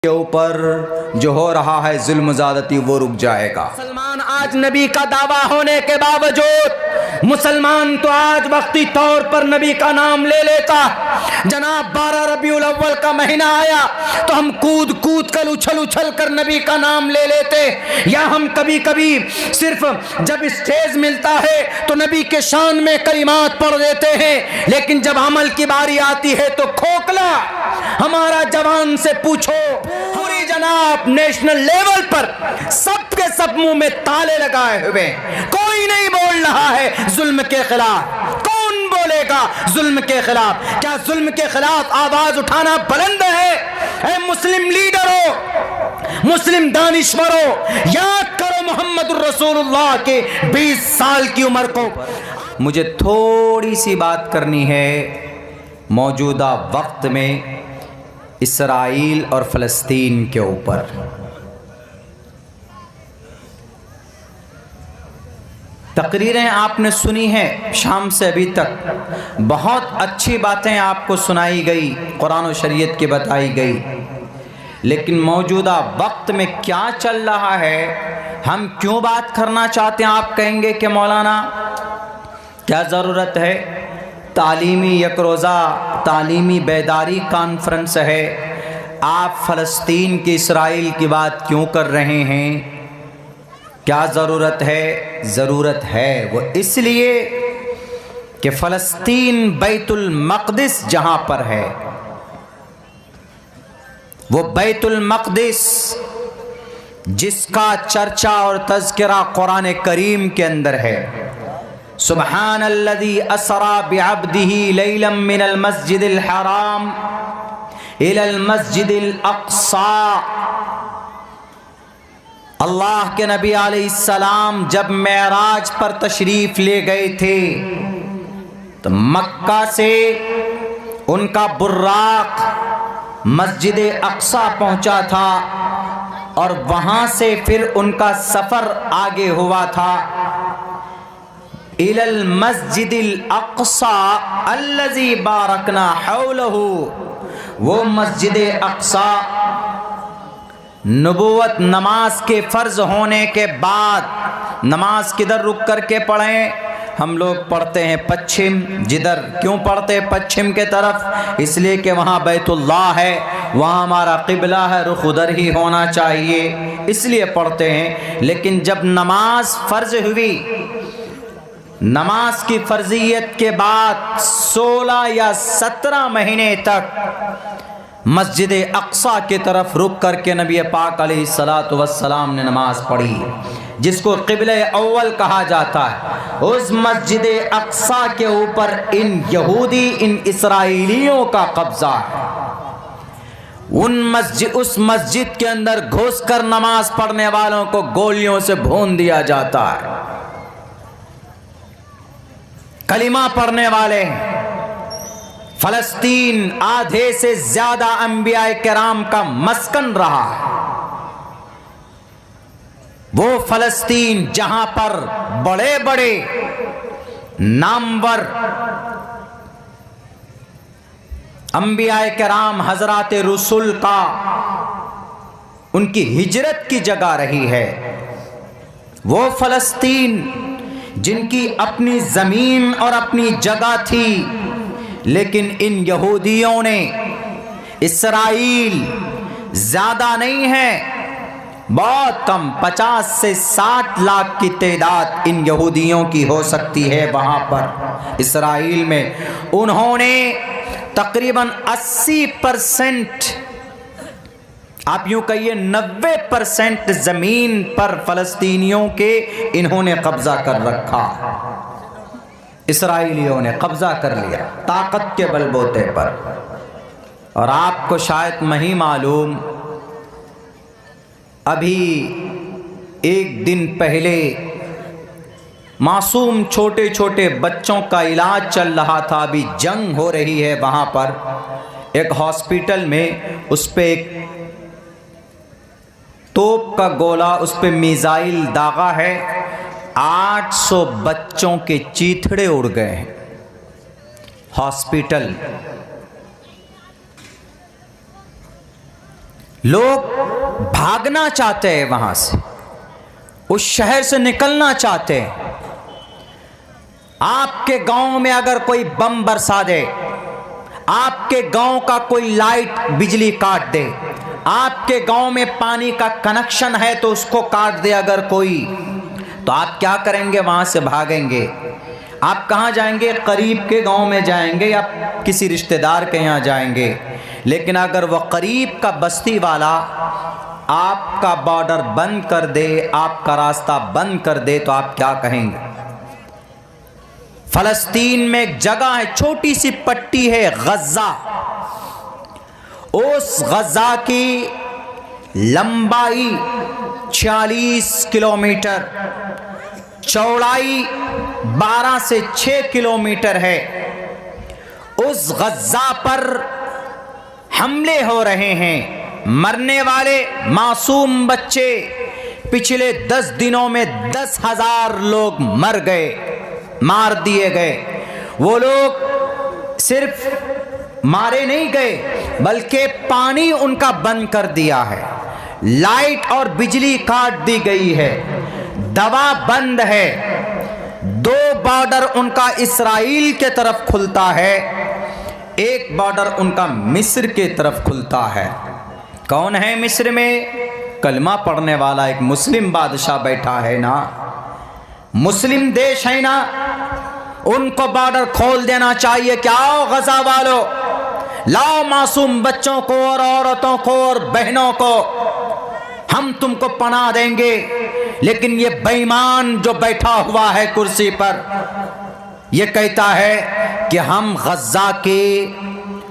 के ऊपर जो हो रहा है जुल्म ज़्यादती वो रुक जाएगा। मुसलमान आज नबी का दावा होने के बावजूद मुसलमान तो आज वक्ती तौर पर नबी का नाम ले लेता। जनाब 12 रबीउल अव्वल का महीना आया तो हम कूद कूद कर उछल उछल कर नबी का नाम ले लेते, या हम कभी कभी सिर्फ जब स्टेज मिलता है तो नबी के शान में कलिमात पढ़ देते हैं, लेकिन जब अमल की बारी आती है तो खोखला। हमारा जवान से पूछो, पूरी जनाब नेशनल लेवल पर सबके सब मुंह में ताले लगाए हुए, कोई नहीं बोल रहा है जुल्म के खिलाफ। कौन बोलेगा जुल्म के खिलाफ? क्या जुल्म के खिलाफ आवाज उठाना बुलंद है? ऐ मुस्लिम लीडरों, मुस्लिम दानिश्वरों, याद करो मोहम्मद रसूलुल्लाह के 20 साल की उम्र को। मुझे थोड़ी सी बात करनी है मौजूदा वक्त में इसराइल और फ़लस्तीन के ऊपर। तकरीरें आपने सुनी हैं शाम से अभी तक, बहुत अच्छी बातें आपको सुनाई गई, कुरान और शरीयत की बताई गई, लेकिन मौजूदा वक्त में क्या चल रहा है, हम क्यों बात करना चाहते हैं? आप कहेंगे कि मौलाना क्या ज़रूरत है, तालीमी एक रोज़ा तालीमी बेदारी कॉन्फ्रेंस है, आप फ़लस्तीन की इसराइल की बात क्यों कर रहे हैं? क्या ज़रूरत है? ज़रूरत है वो इसलिए कि फ़लस्तीन बैतुल मक़दिस जहाँ पर है, वो बैतुल मक़दिस जिसका चर्चा और तज़किरा कुरान करीम के अंदर है। सुब्हानल्लज़ी असरा बिअब्दिही लैलन मिनल मस्जिदिल हराम इलल मस्जिदिल अक़सा। अल्लाह के नबी अलैहिस्सलाम जब मेराज पर तशरीफ ले गए थे तो मक्का से उनका बुर्राक मस्जिद अक़सा पहुंचा था और वहां से फिर उनका सफर आगे हुआ था इलल मस्जिदिल अक़सा अल्लज़ी बारकना हौलहू। वो मस्जिद अक़सा नबूवत नमाज के फ़र्ज़ होने के बाद नमाज किधर रुक कर के पढ़ें? हम लोग पढ़ते हैं पश्चिम। जिधर क्यों पढ़ते हैं पश्चिम के तरफ? इसलिए कि वहाँ बैतुल्लाह है, वहाँ हमारा क़िबला है, रुख उधर ही होना चाहिए, इसलिए पढ़ते हैं। लेकिन जब नमाज फ़र्ज़ हुई, नमाज की फ़र्ज़ियत के बाद 16 या 17 महीने तक मस्जिद अक़सा की तरफ रुक करके नबी पाक अलैहिस्सलातु वस्सलाम ने नमाज पढ़ी, जिसको क़िबले अव्वल कहा जाता है। उस मस्जिद अक़सा के ऊपर इन यहूदी, इन इसराइलियों का कब्ज़ा है। उस मस्जिद के अंदर घुसकर नमाज पढ़ने वालों को गोलियों से भून दिया जाता है। कलिमा पढ़ने वाले हैं। फ़लस्तीन आधे से ज़्यादा अंबियाए किराम का मस्कन रहा है। वो फ़लस्तीन जहां पर बड़े बड़े नामवर अंबियाए किराम हज़रात रसूल का उनकी हिजरत की जगह रही है। वो फ़लस्तीन जिनकी अपनी ज़मीन और अपनी जगह थी, लेकिन इन यहूदियों ने, इसराइल ज़्यादा नहीं है, बहुत कम 50 से 60 लाख की तादाद इन यहूदियों की हो सकती है वहाँ पर इसराइल में। उन्होंने तकरीबन 80%, आप यूँ कहिए 90% ज़मीन पर फ़लस्तीनियों के इन्होंने कब्ज़ा कर रखा। इसराइलियों ने कब्ज़ा कर लिया ताकत के बलबूते पर। और आपको शायद नहीं मालूम, अभी एक दिन पहले मासूम छोटे छोटे बच्चों का इलाज चल रहा था। अभी जंग हो रही है वहाँ पर एक हॉस्पिटल में, उस पर एक तोप का गोला, उस पर मिसाइल दागा है। 800 बच्चों के चीथड़े उड़ गए हैं। हॉस्पिटल लोग भागना चाहते हैं वहां से, उस शहर से निकलना चाहते हैं। आपके गांव में अगर कोई बम बरसा दे, आपके गांव का कोई लाइट बिजली काट दे, आपके गांव में पानी का कनेक्शन है तो उसको काट दे अगर कोई, तो आप क्या करेंगे? वहां से भागेंगे। आप कहां जाएंगे? करीब के गांव में जाएंगे या किसी रिश्तेदार के यहां जाएंगे। लेकिन अगर वह करीब का बस्ती वाला आपका बॉर्डर बंद कर दे, आपका रास्ता बंद कर दे, तो आप क्या कहेंगे? फलस्तीन में एक जगह है, छोटी सी पट्टी है गजा। उस गजा की लंबाई 46 किलोमीटर, चौड़ाई 12 से 6 किलोमीटर है। उस गजा पर हमले हो रहे हैं, मरने वाले मासूम बच्चे, पिछले 10 दिनों में 10,000 लोग मर गए, मार दिए गए। वो लोग सिर्फ मारे नहीं गए बल्कि पानी उनका बंद कर दिया है, लाइट और बिजली काट दी गई है, दवा बंद है। 2 बॉर्डर उनका इस्राइल के तरफ खुलता है, एक बॉर्डर उनका मिस्र के तरफ खुलता है। कौन है मिस्र में? कलमा पढ़ने वाला एक मुस्लिम बादशाह बैठा है ना, मुस्लिम देश है ना, उनको बॉर्डर खोल देना चाहिए। क्या आओ गजा वालों, लाओ मासूम बच्चों को और औरतों को और बहनों को, हम तुमको पनाह देंगे। लेकिन ये बेईमान जो बैठा हुआ है कुर्सी पर, ये कहता है कि हम गजा के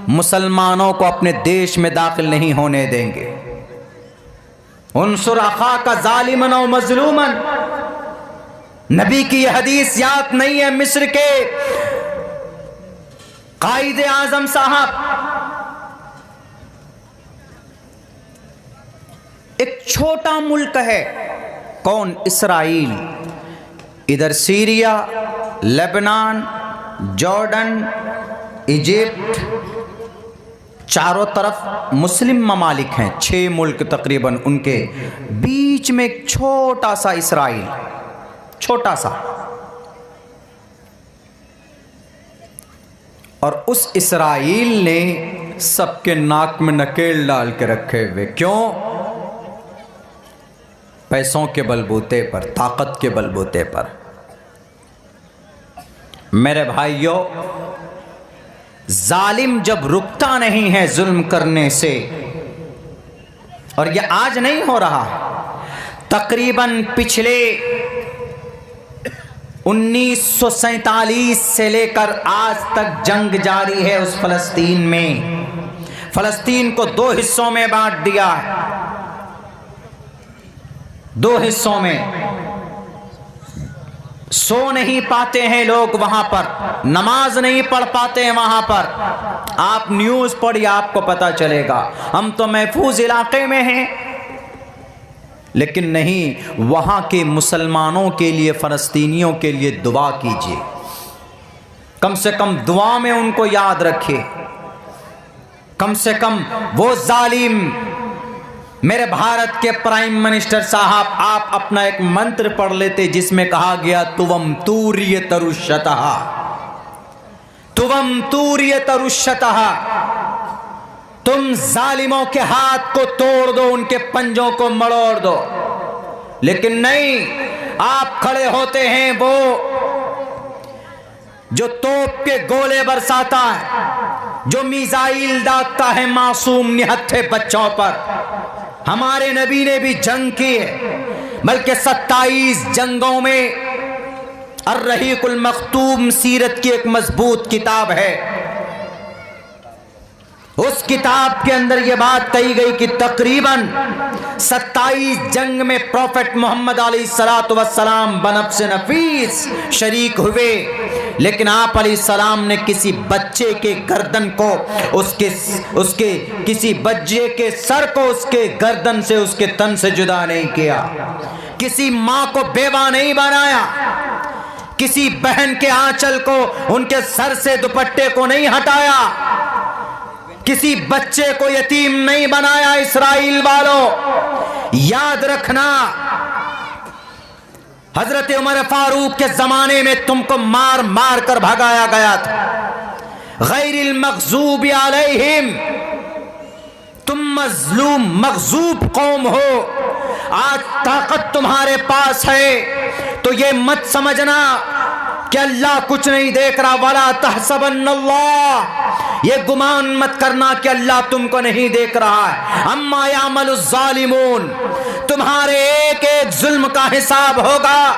मुसलमानों को अपने देश में दाखिल नहीं होने देंगे। उनसुर अखा का जालिमन और मजलूमन, नबी की यह हदीस याद नहीं है? मिस्र के कायदे आजम साहब एक छोटा मुल्क है, कौन? इस्राइल। इधर सीरिया, लेबनान, जॉर्डन, इजिप्ट, चारों तरफ मुस्लिम ममालिक हैं, 6 मुल्क तकरीबन, उनके बीच में एक छोटा सा इस्राइल, छोटा सा। और उस इस्राइल ने सबके नाक में नकेल डाल के रखे हुए। क्यों? पैसों के बलबूते पर, ताकत के बलबूते पर। मेरे भाइयों, जालिम जब रुकता नहीं है जुल्म करने से, और यह आज नहीं हो रहा, तकरीबन पिछले 1947 से लेकर आज तक जंग जारी है उस फलस्तीन में। फलस्तीन को 2 हिस्सों में बांट दिया है, 2 हिस्सों में। सो नहीं पाते हैं लोग वहां पर, नमाज नहीं पढ़ पाते हैं वहां पर। आप न्यूज़ पढ़िए, आपको पता चलेगा। हम तो महफूज इलाके में हैं, लेकिन नहीं, वहां के मुसलमानों के लिए, फलस्तीनियों के लिए दुआ कीजिए। कम से कम दुआ में उनको याद रखिए। कम से कम वो जालिम, मेरे भारत के प्राइम मिनिस्टर साहब, आप अपना एक मंत्र पढ़ लेते जिसमें कहा गया तुवम तूर्य तरुष्यतः, तुवम तूर्य तरुष्यतः, तुम जालिमों के हाथ को तोड़ दो, उनके पंजों को मरोड़ दो। लेकिन नहीं, आप खड़े होते हैं वो जो तोप के गोले बरसाता है, जो मिसाइल दागता है मासूम निहत्थे बच्चों पर। हमारे नबी ने भी जंग की है, बल्कि 27 जंगों में। अर्रहीकुल मख्तूम सीरत की एक मजबूत किताब है, उस किताब के अंदर यह बात कही गई कि तकरीबन 27 जंग में प्रॉफेट मोहम्मद अलैहिस्सलातु वस्सलाम बनफ्स नफीस शरीक हुए, लेकिन आप अलैहिस्सलाम ने किसी बच्चे के गर्दन को, उसके किसी बच्चे के सर को उसके गर्दन से, उसके तन से जुदा नहीं किया। किसी माँ को बेवा नहीं बनाया, किसी बहन के आंचल को, उनके सर से दुपट्टे को नहीं हटाया। किसी बच्चे को यतीम नहीं बनाया इसराइल वालों। याद रखना, हजरत उमर फारूक के जमाने में तुमको मार मार कर भगाया गया था। गैरिल मग़ज़ूबि अलैहिम, तुम मजलूम मग़ज़ूब कौम हो। आज ताकत तुम्हारे पास है तो ये मत समझना कि अल्लाह कुछ नहीं देख रहा। वला तहसबन्नल्लाह, ये गुमान मत करना कि अल्लाह तुमको नहीं देख रहा है। अम्मा यामलुज़ ज़ालिमून, तुम्हारे एक एक जुल्म का हिसाब होगा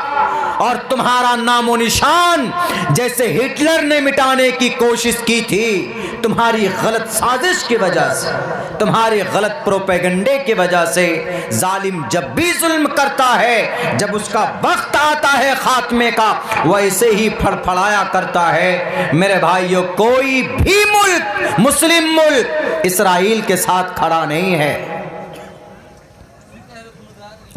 और तुम्हारा नामो निशान जैसे हिटलर ने मिटाने की कोशिश की थी, तुम्हारी गलत साजिश की वजह से, तुम्हारी गलत प्रोपेगेंडे की वजह से। जालिम जब भी जुल्म करता है, जब उसका वक्त आता है खात्मे का, वैसे ही फड़फड़ाया करता है। मेरे भाइयों, कोई भी मुल्क, मुस्लिम मुल्क इसराइल के साथ खड़ा नहीं है।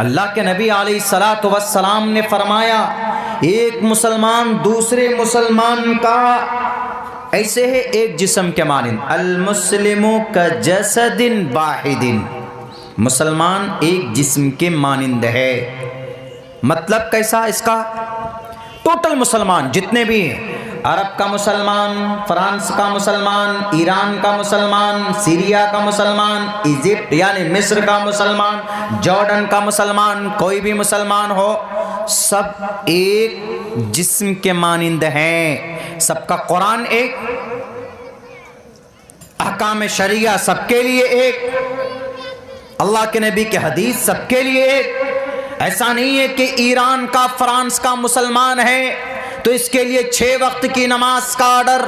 अल्लाह के नबी अलैहिस्सलातु वस्सलाम ने फरमाया, एक मुसलमान दूसरे मुसलमान का ऐसे है एक जिस्म के मानिंद। अल मुस्लिमु का जसदिन वाहिदिन, मुसलमान एक जिस्म के मानिंद है। मतलब कैसा इसका? टोटल मुसलमान जितने भी हैं, अरब का मुसलमान, फ्रांस का मुसलमान, ईरान का मुसलमान, सीरिया का मुसलमान, इजिप्ट यानी मिस्र का मुसलमान, जॉर्डन का मुसलमान, कोई भी मुसलमान हो, सब एक जिस्म के मानिंद हैं। सबका कुरान एक, अहकाम शरिया सबके लिए एक, अल्लाह के नबी के हदीस सबके लिए एक। ऐसा नहीं है कि ईरान का, फ्रांस का मुसलमान है तो इसके लिए 6 वक्त की नमाज का ऑर्डर,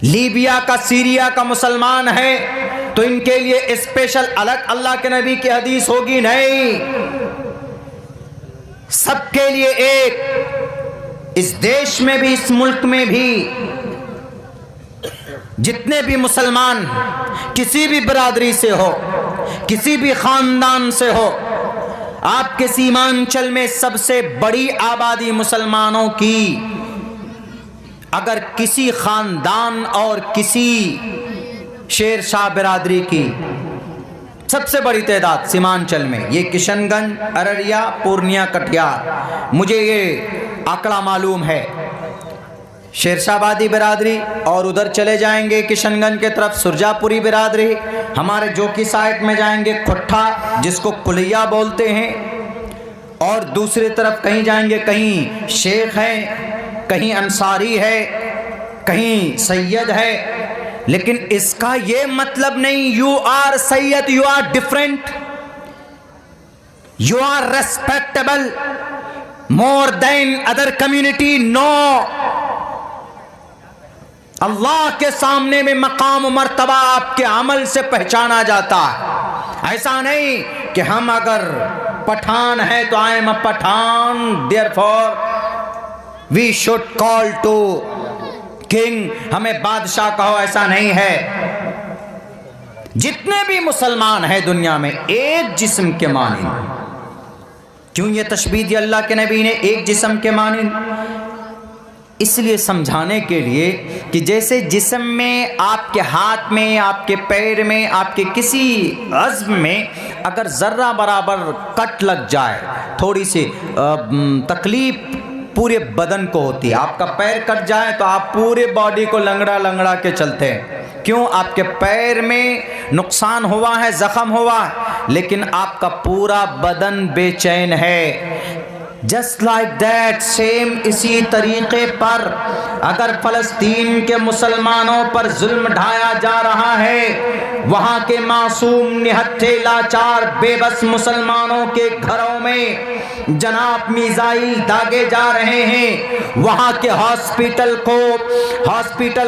लीबिया का, सीरिया का मुसलमान है तो इनके लिए स्पेशल अलग अल्लाह के नबी की हदीस होगी। नहीं, सबके लिए एक। इस देश में भी, इस मुल्क में भी जितने भी मुसलमान किसी भी बिरादरी से हो, किसी भी खानदान से हो, आपके सीमांचल में सबसे बड़ी आबादी मुसलमानों की, अगर किसी खानदान और किसी शेर शाह बिरादरी की सबसे बड़ी तादाद सीमांचल में, ये किशनगंज, अररिया, पूर्णिया, कटिहार, मुझे ये आंकड़ा मालूम है। शेरशाहबादी बिरादरी और उधर चले जाएंगे किशनगंज के तरफ सुरजापुरी बिरादरी, हमारे जोकी साइड में जाएंगे खुट्ठा जिसको कुलिया बोलते हैं, और दूसरी तरफ कहीं जाएंगे, कहीं शेख है, कहीं अंसारी है, कहीं सैयद है। लेकिन इसका ये मतलब नहीं you are Syed, you are different, you are respectable more than other community. No, Allah के सामने में मकाम मर्तबा आपके अमल से पहचाना जाता है। ऐसा नहीं कि हम अगर पठान है तो I am a Pathan, therefore we should call to king, हमें बादशाह कहो, ऐसा नहीं है। जितने भी मुसलमान हैं दुनिया में एक जिस्म के मानिंद। क्यों ये तशबीह दी अल्लाह के नबी ने, एक जिस्म के मानिंद? इसलिए समझाने के लिए कि जैसे जिस्म में, आपके हाथ में, आपके पैर में, आपके किसी अज़्म में अगर ज़र्रा बराबर कट लग जाए, थोड़ी सी तकलीफ पूरे बदन को होती है। आपका पैर कट जाए तो आप पूरे बॉडी को लंगड़ा लंगड़ा के चलते हैं। क्यों? आपके पैर में नुकसान हुआ है, ज़ख़म हुआ है, लेकिन आपका पूरा बदन बेचैन है। जस्ट लाइक दैट, सेम इसी तरीके पर अगर फ़लस्तीन के मुसलमानों पर जुल्म ढाया जा रहा है, वहाँ के मासूम, निहत्थे, लाचार, बेबस मुसलमानों के घरों में जनाब मिसाइल दागे जा रहे हैं, वहाँ के हॉस्पिटल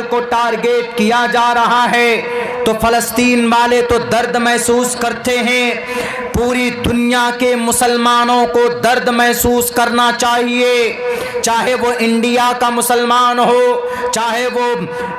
को टारगेट किया जा रहा है, तो फ़लस्तीन वाले तो दर्द महसूस करते हैं। पूरी दुनिया के मुसलमानों को दर्द महसूस करना चाहिए, चाहे वो इंडिया का मुसलमान हो, चाहे वो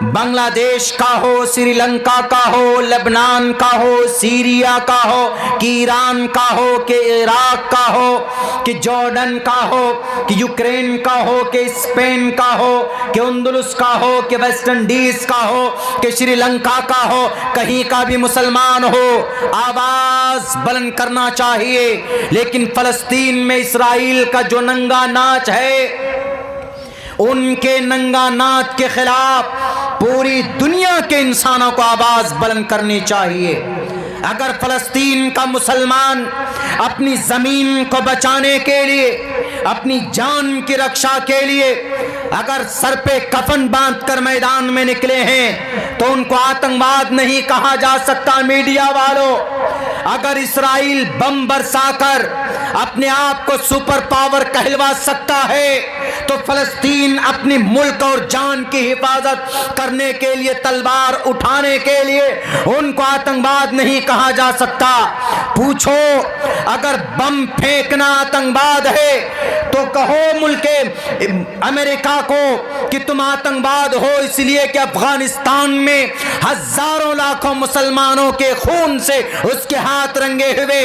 बांग्लादेश का हो, श्रीलंका का हो, लेबनान का हो, सीरिया का हो, कि ईरान का हो, कि इराक का हो, कि जॉर्डन का हो, कि यूक्रेन का हो, कि स्पेन का हो, कि अंदलुस का हो, कि वेस्ट इंडीज का हो, कि श्रीलंका का हो, कहीं का भी मुसलमान हो, आवाज बुलंद करना चाहिए। लेकिन फलस्तीन में इसराइल का जो नंगा नाच है, उनके नंगा नाच के खिलाफ पूरी दुनिया के इंसानों को आवाज बुलंद करनी चाहिए। अगर फलस्तीन का मुसलमान अपनी जमीन को बचाने के लिए, अपनी जान की रक्षा के लिए अगर सर पे कफन बांधकर मैदान में निकले हैं तो उनको आतंकवाद नहीं कहा जा सकता। मीडिया वालों, अगर इसराइल बम बरसाकर अपने आप को सुपर पावर कहलवा सकता है तो फलस्तीन अपनी मुल्क और जान की हिफाजत करने के लिए, तलवार उठाने के लिए उनको आतंकवाद नहीं कहा जा सकता। पूछो, अगर बम फेंकना आतंकवाद है तो कहो मुल्क अमेरिका को कि तुम आतंकवाद हो इसलिए कि अफगानिस्तान में हजारों लाखों मुसलमानों के खून से उसके हाथ रंगे हुए।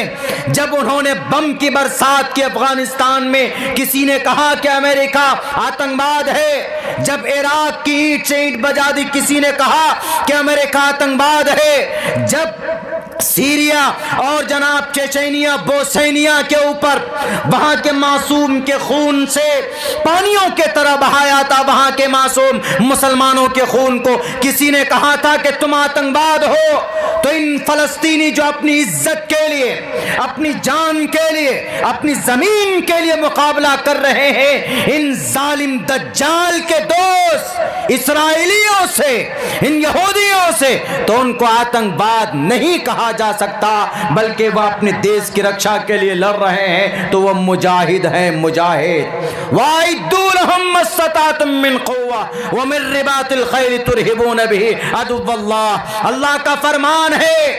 जब उन्होंने बम की बरसात की अफगानिस्तान में, किसी ने कहा कि अमेरिका आतंकवाद है। जब इराक की ईंट से ईंट बजा दी, किसी ने कहा कि अमेरिका आतंकवाद है। जब सीरिया और जनाब चेचेनिया, बोस्निया के ऊपर वहां के मासूम के खून से पानियों के तरह बहाया था, वहां के मासूम मुसलमानों के खून को, किसी ने कहा था कि तुम आतंकवाद हो। तो इन फलस्तीनी जो अपनी इज्जत के लिए, अपनी जान के लिए, अपनी जमीन के लिए मुकाबला कर रहे हैं, इन जालिम दज्जाल के दोस्त इसराइलियों से, इन यहूदियों से, तो उनको आतंकवाद नहीं कहा जा सकता, बल्कि वह अपने देश की रक्षा के लिए लड़ रहे हैं तो वह मुजाहिद हैं, मुजाहिद। वाइदुलहुम मस्ततातुम मिन कुव्वा व मिन रिबातिल खैल तुरहिबून बिही अदुव्वल्लाह। अल्लाह का फरमान है,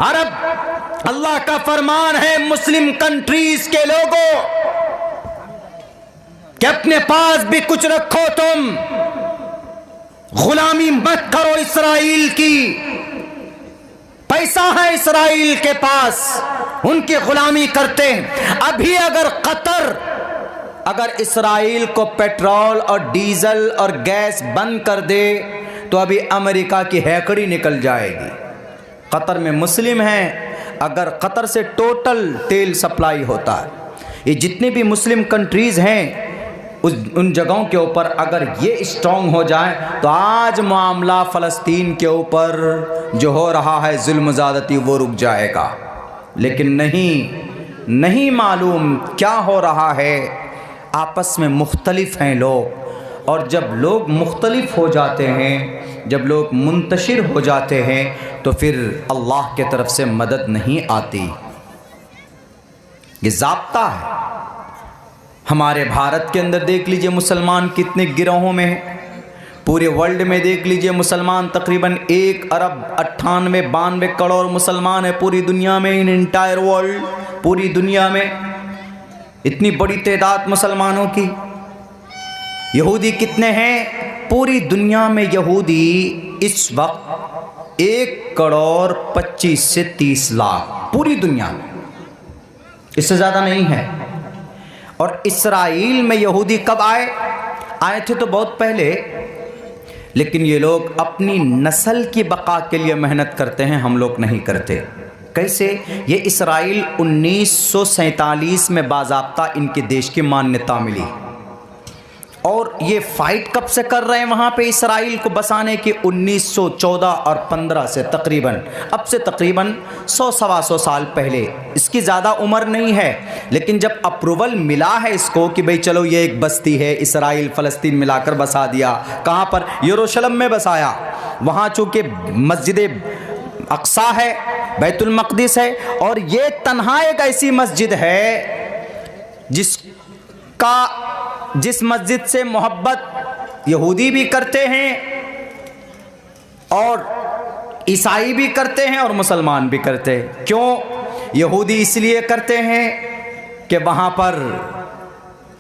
अरब अल्लाह का फरमान है मुस्लिम कंट्रीज के लोगों कि अपने पास भी कुछ रखो, तुम गुलामी मत करो इसराइल की। पैसा है इसराइल के पास, उनकी गुलामी करते हैं। अभी अगर इसराइल को पेट्रोल और डीजल और गैस बंद कर दे तो अभी अमेरिका की हैकड़ी निकल जाएगी। कतर में मुस्लिम हैं, अगर कतर से टोटल तेल सप्लाई होता है, ये जितनी भी मुस्लिम कंट्रीज़ हैं उन जगहों के ऊपर अगर ये स्ट्रॉन्ग हो जाए तो आज मामला फ़लस्तीन के ऊपर जो हो रहा है जुल्म ज़्यादती वो रुक जाएगा। लेकिन नहीं मालूम क्या हो रहा है। आपस में मुख्तलिफ हैं लोग, और जब लोग मुख्तलिफ हो जाते हैं, जब लोग मुंतशिर हो जाते हैं तो फिर अल्लाह के तरफ से मदद नहीं आती। ये ज़ाब्ता है। हमारे भारत के अंदर देख लीजिए मुसलमान कितने गिरोहों में हैं। पूरे वर्ल्ड में देख लीजिए मुसलमान तकरीबन 1 अरब 98-92 करोड़ मुसलमान है पूरी दुनिया में। इन इंटायर वर्ल्ड, पूरी दुनिया में इतनी बड़ी तादाद मुसलमानों की। यहूदी कितने हैं पूरी दुनिया में? यहूदी इस वक्त 1 करोड़ 25 से 30 लाख पूरी दुनिया में, इससे ज़्यादा नहीं है। और इसराइल में यहूदी कब आए थे तो बहुत पहले, लेकिन ये लोग अपनी नस्ल की बका के लिए मेहनत करते हैं, हम लोग नहीं करते। कैसे? ये इसराइल 1947 में बाज़ाब्ता इनके देश की मान्यता मिली, और ये फ़ाइट कब से कर रहे हैं वहाँ पे इसराइल को बसाने की? 1914 और 15 से तकरीबन, अब से तकरीबन 100-125 साल पहले। इसकी ज़्यादा उम्र नहीं है, लेकिन जब अप्रूवल मिला है इसको कि भाई चलो ये एक बस्ती है, इसराइल फ़लस्तीन मिलाकर बसा दिया। कहाँ पर? यरूशलेम में बसाया। वहाँ चूँकि मस्जिद अक्सा है, बैतुल मक़दिस है, और ये तन्हा एक ऐसी मस्जिद है जिस मस्जिद से मोहब्बत यहूदी भी करते हैं और ईसाई भी करते हैं और मुसलमान भी करते हैं। क्यों? यहूदी इसलिए करते हैं कि वहाँ पर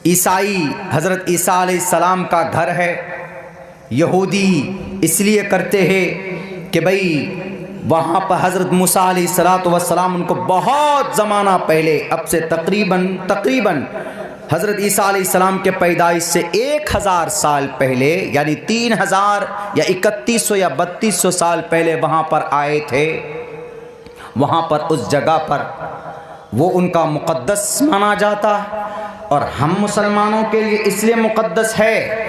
ईसाई हज़रत ईसा अलैहिस्सलाम का घर है। यहूदी इसलिए करते हैं कि भाई वहाँ पर हज़रत मूसा अलैहिस्सलाम उनको बहुत ज़माना पहले, अब से तकरीबन हज़रत ईसा अलैहिस्सलाम के पैदाइश से 1000 साल पहले, यानी 3000 या 3100 या 3200 साल पहले वहाँ पर आए थे। वहाँ पर उस जगह पर वो उनका मुक़द्दस माना जाता है, और हम मुसलमानों के लिए इसलिए मुक़द्दस है